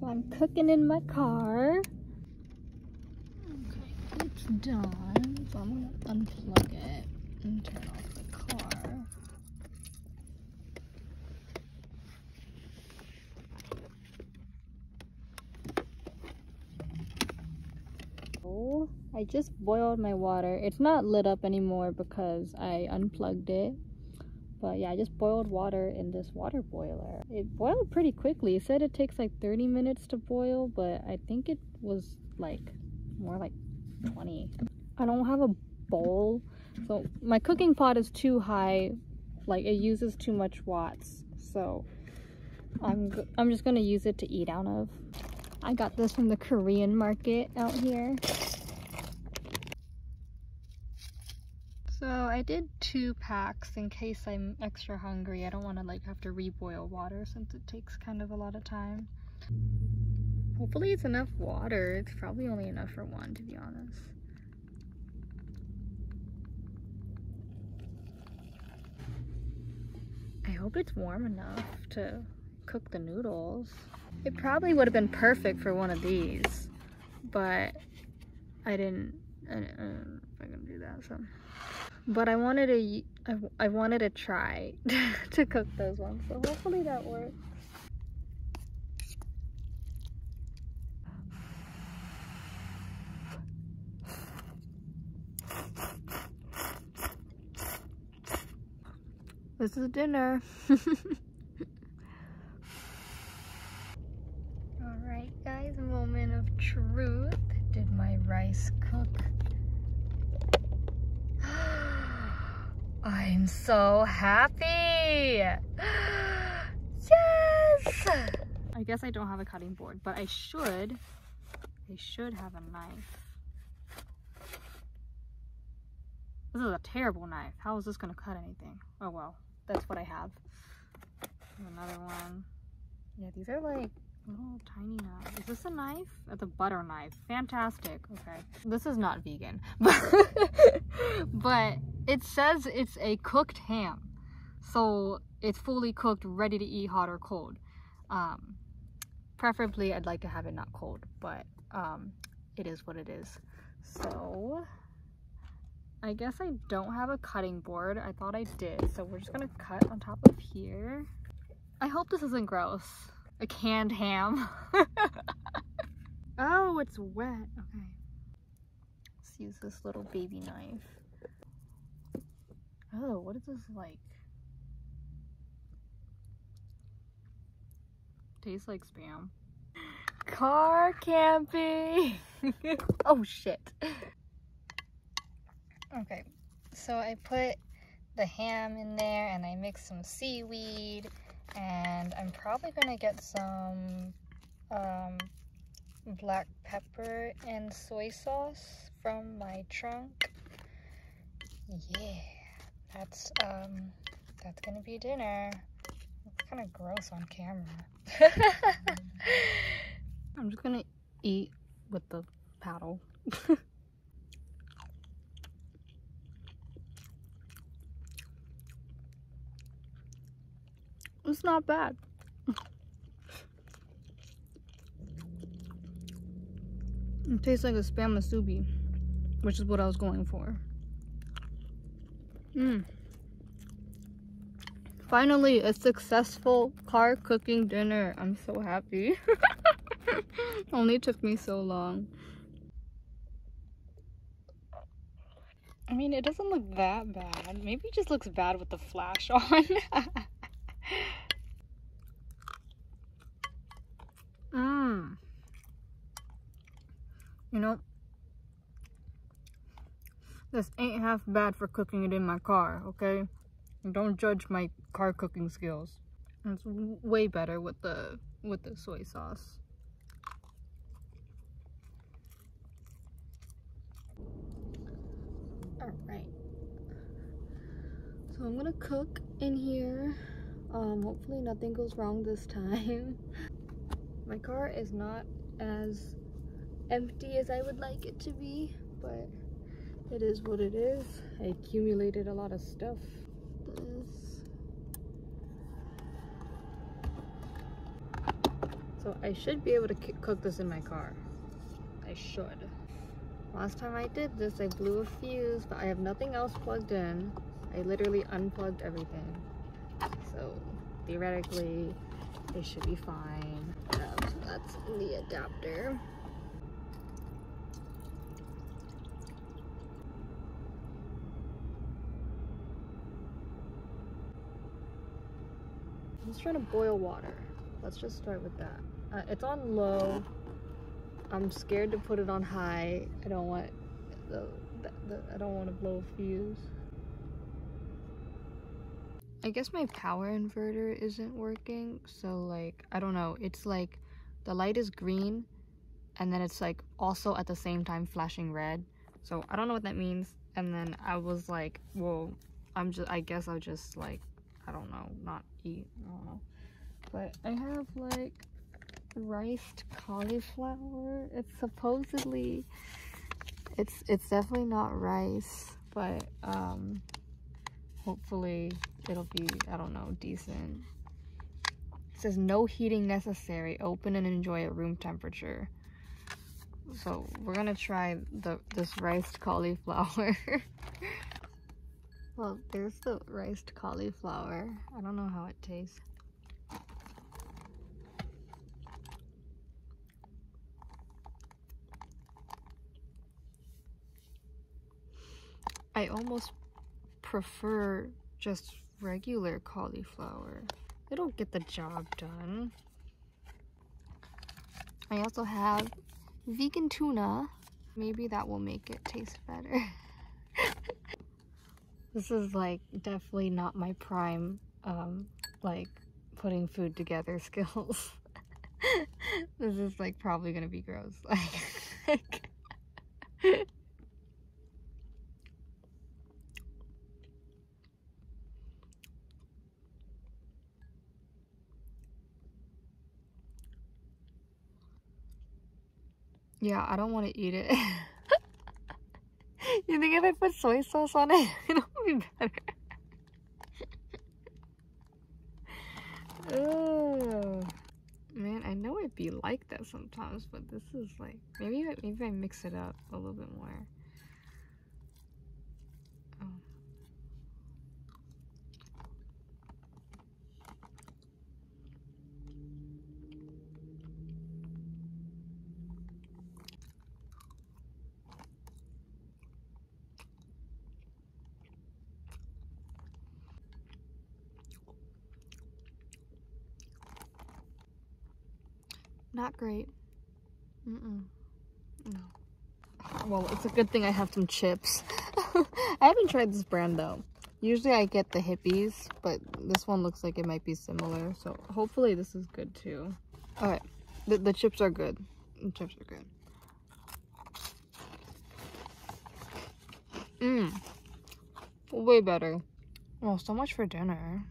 So I'm cooking in my car. Okay, it's done. So I'm gonna unplug it and turn off the car. Oh, I just boiled my water. It's not lit up anymore because I unplugged it. But yeah, I just boiled water in this water boiler. It boiled pretty quickly. It said it takes like 30 minutes to boil, but I think it was like more like 20. I don't have a bowl, so my cooking pot is too high. Like, it uses too much watts, so I'm just gonna use it to eat out of. I got this from the Korean market out here. So I did 2 packs in case I'm extra hungry. I don't want to like have to reboil water since it takes kind of a lot of time. Hopefully it's enough water. It's probably only enough for 1, to be honest. I hope it's warm enough to cook the noodles. It probably would have been perfect for one of these, but I don't know if I can do that, so. But I wanted to try to cook those ones, so hopefully that works. This is dinner. Alright guys, moment of truth. Did my rice cook? I'm so happy! Yes! I guess I don't have a cutting board, but I should have a knife. This is a terrible knife. How is this gonna cut anything? Oh well, that's what I have. Another one. Yeah, these are like little tiny knives. Is this a knife? It's a butter knife. Fantastic. Okay. This is not vegan, but it says it's a cooked ham. So it's fully cooked, ready to eat hot or cold. Preferably I'd like to have it not cold, but it is what it is. So I guess I don't have a cutting board. I thought I did, so we're just gonna cut on top of here. I hope this isn't gross. A canned ham. Oh, it's wet. Okay. Let's use this little baby knife. Oh, what is this like? Tastes like spam. Car camping. Oh shit. Okay, so I put the ham in there and I mixed some seaweed, and I'm probably gonna get some black pepper and soy sauce from my trunk. Yeah, that's gonna be dinner. It's kind of gross on camera. I'm just gonna eat with the paddle. It's not bad. It tastes like a spam musubi, which is what I was going for. Finally, a successful car cooking dinner. I'm so happy. Only took me so long. I mean, it doesn't look that bad. Maybe it just looks bad with the flash on. You know, this ain't half bad for cooking it in my car, okay? Don't judge my car cooking skills. It's way better with the soy sauce. Alright. So I'm gonna cook in here. Hopefully nothing goes wrong this time. My car is not as empty as I would like it to be, but it is what it is. I accumulated a lot of stuff. So I should be able to cook this in my car. I should. Last time I did this, I blew a fuse, but I have nothing else plugged in. I literally unplugged everything. So theoretically, it should be fine. So that's in the adapter. I'm just trying to boil water. Let's just start with that. It's on low. I'm scared to put it on high. I don't want I don't want to blow a fuse. I guess my power inverter isn't working, so like I don't know. It's like the light is green and then it's like also at the same time flashing red. So I don't know what that means. And then I was like, well, I guess I'll just like, I don't know, not eat. I don't know. But I have like riced cauliflower. It's supposedly it's definitely not rice, but hopefully it'll be, I don't know, decent. It says no heating necessary, open and enjoy at room temperature. So we're gonna try this riced cauliflower. Well, there's the riced cauliflower. I don't know how it tastes. I almost prefer just regular cauliflower. It'll get the job done. I also have vegan tuna. Maybe that will make it taste better. This is like definitely not my prime like putting food together skills. This is like probably gonna be gross. Like yeah, I don't want to eat it. You think if I put soy sauce on it, it'll be better? Oh man, I know it'd be like that sometimes, but this is like maybe I mix it up a little bit more. Oh. Not great. No. Well, it's a good thing I have some chips. I haven't tried this brand though. Usually I get the Hippies, but this one looks like it might be similar. So hopefully this is good too. All right, the chips are good. The chips are good. Way better. Oh, so much for dinner.